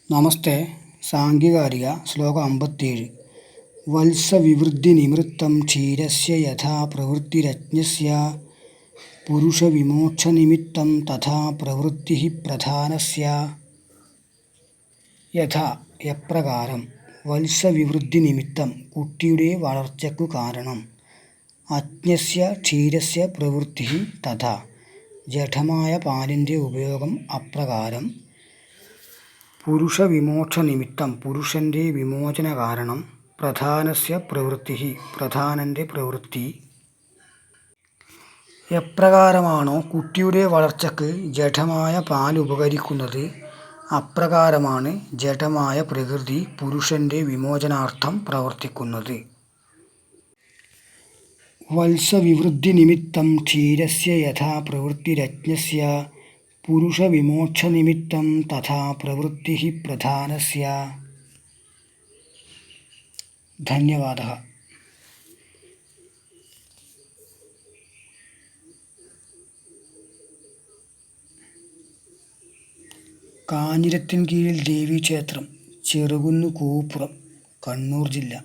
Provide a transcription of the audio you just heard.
നമസ്തേ. സാംഖ്യകാരിക ശ്ലോകം 57. വത്സവിവൃദ്ധിനിമിത്തം ക്ഷീരസ്യ യഥാ പ്രവൃത്തിരജ്ഞസ്യ പുരുഷവിമോക്ഷനിമിത്തം തഥാ പ്രവൃത്തിഃ പ്രധാനസ്യ. യഥാ എപ്രകാരം, വത്സവിവൃദ്ധിനിമിത്തം കുട്ടിയുടെ വളർച്ചയ്ക്കു കാരണം, അജ്ഞസ്യ ക്ഷീരസ്യ പ്രവൃത്തിഃ തഥാ ജഡമായ പാലിൻ്റെ ഉപയോഗം അപ്രകാരം, പുരുഷവിമോക്ഷനിമിത്തം പുരുഷൻ്റെ വിമോചന കാരണം, പ്രധാനസ്യ പ്രവൃത്തിഃ പ്രധാനൻ്റെ പ്രവൃത്തി. എപ്രകാരമാണോ കുട്ടിയുടെ വളർച്ചയ്ക്ക് ജഡമായ പാൽ ഉപകരിക്കുന്നത്, അപ്രകാരമാണ് ജഡമായ പ്രകൃതി പുരുഷൻ്റെ വിമോചനാർത്ഥം പ്രവർത്തിക്കുന്നത്. വത്സവിവൃദ്ധിനിമിത്തം ക്ഷീരസ്യ യഥാ പ്രവൃത്തിരജ്ഞസ്യ പുരുഷവിമോക്ഷനിമിത്തം തഥാ പ്രവൃത്തിഃ പ്രധാനസ്യ. ധന്യവാദः. കാഞ്ഞിരത്തിൻകീഴിൽ ദേവീക്ഷേത്രം, ചെറുകുന്ന് കൂപ്പുറം, കണ്ണൂർ ജില്ല.